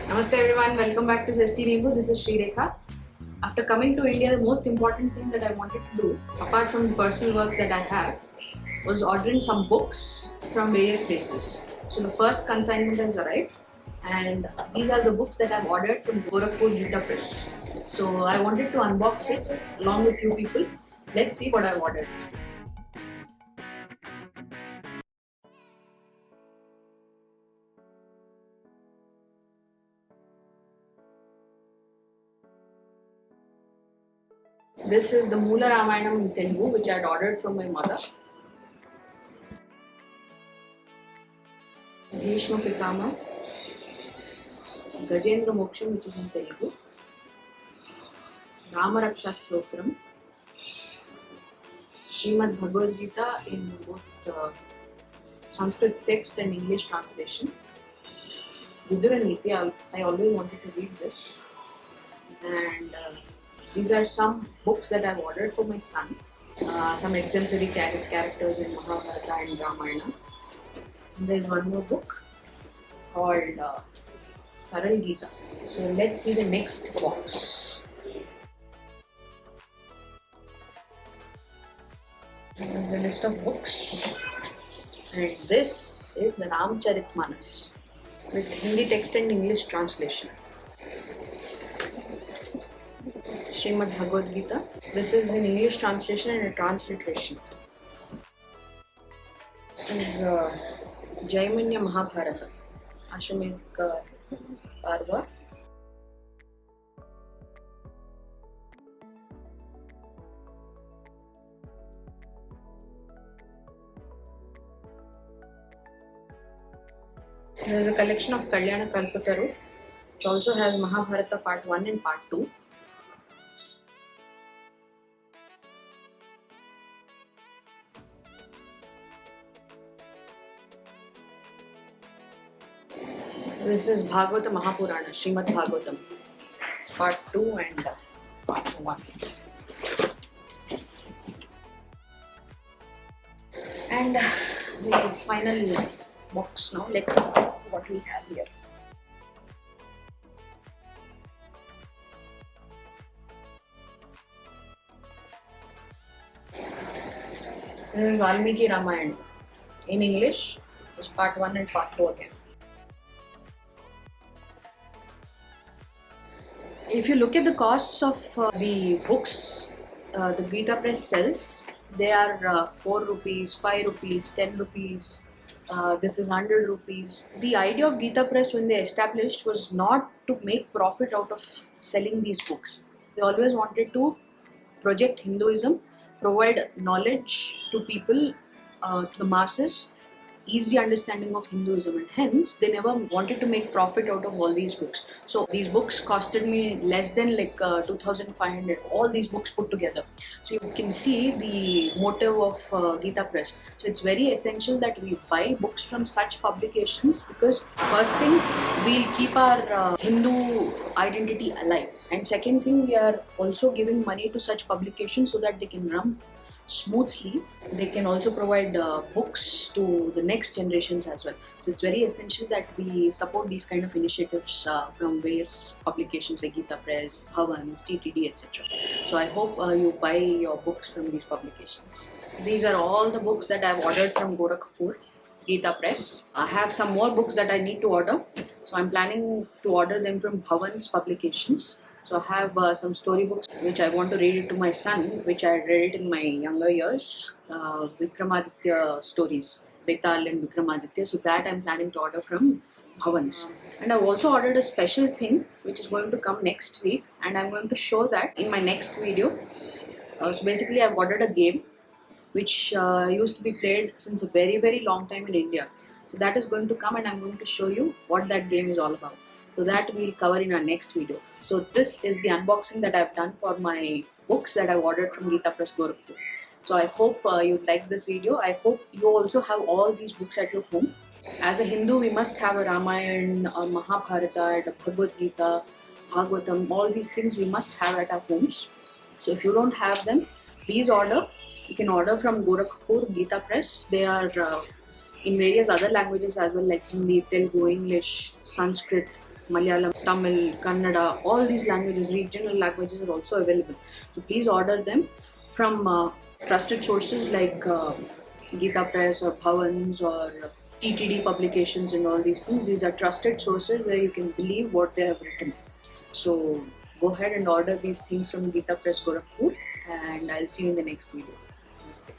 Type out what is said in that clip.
Namaste everyone, welcome back to Zesty Neebu. This is Shrikha. After coming to India, the most important thing that I wanted to do, apart from the personal works that I have, was ordering some books from various places. So the first consignment has arrived, and these are the books that I've ordered from Gorakhpur Gita Press. So I wanted to unbox it along with you people. Let's see what I've ordered. This is the Moola Ramayanam in Telugu, which I had ordered from my mother. Bhishma Pitama, Gajendra Moksham, which is in Telugu. Ramaraksha Stotram, Srimad Bhagavad Gita in both Sanskrit text and English translation. Vidura Niti, I always wanted to read this. And these are some books that I've ordered for my son. Some exemplary characters in Mahabharata and Ramayana. And there's one more book called Saral Gita. So let's see the next box. Here's the list of books. And this is the Ramcharitmanas with Hindi text and English translation. Srimad Bhagavad Gita. This is in English translation and a transliteration. This is Jaimanya Mahabharata, Ashwamedh Parva. There is a collection of Kalyana Kalpataru, which also has Mahabharata Part 1 and Part 2. This is Bhagavata Mahapurana, Srimad Bhagavatam, Part 2 and Part 1. And the final box now, let's see what we have here. This is Valmiki Ramayana in English. It's Part 1 and Part 2 again. If you look at the costs of the books the Gita Press sells, they are 4 rupees, 5 rupees, 10 rupees. This is 100 rupees. The idea of Gita Press when they established was not to make profit out of selling these books. They always wanted to project Hinduism, provide knowledge to people, to the masses, easy understanding of Hinduism, and hence they never wanted to make profit out of all these books. So these books costed me less than like 2,500, all these books put together. So you can see the motive of Gita Press. So it's very essential that we buy books from such publications, because first thing, we'll keep our Hindu identity alive, and second thing, we are also giving money to such publications so that they can run smoothly. They can also provide books to the next generations as well. So it's very essential that we support these kind of initiatives from various publications like Gita Press, Bhavans, TTD, etc. So I hope you buy your books from these publications. These are all the books that I've ordered from Gorakhpur Gita Press. I have some more books that I need to order. So I'm planning to order them from Bhavans publications. So I have some storybooks which I want to read it to my son, which I read it in my younger years, Vikramaditya stories, Betal and Vikramaditya. So that I'm planning to order from Bhavans. And I've also ordered a special thing which is going to come next week, and I'm going to show that in my next video. So basically I've ordered a game which used to be played since a very, very long time in India. So that is going to come, and I'm going to show you what that game is all about. So that we'll cover in our next video. So this is the unboxing that I've done for my books that I've ordered from Gita Press Gorakhpur. So I hope you like this video. I hope you also have all these books at your home. As a Hindu, we must have a Ramayana, a Mahabharata, a Bhagavad Gita, Bhagavatam. All these things we must have at our homes. So if you don't have them, please order. You can order from Gorakhpur Gita Press. They are in various other languages as well, like Hindi, Telugu, English, Sanskrit, Malayalam, Tamil, Kannada, all these languages, regional languages are also available. So please order them from trusted sources like Geeta Press or Bhavans or TTD publications and all these things. These are trusted sources where you can believe what they have written. So go ahead and order these things from Geeta Press Gorakhpur, and I'll see you in the next video. Namaste.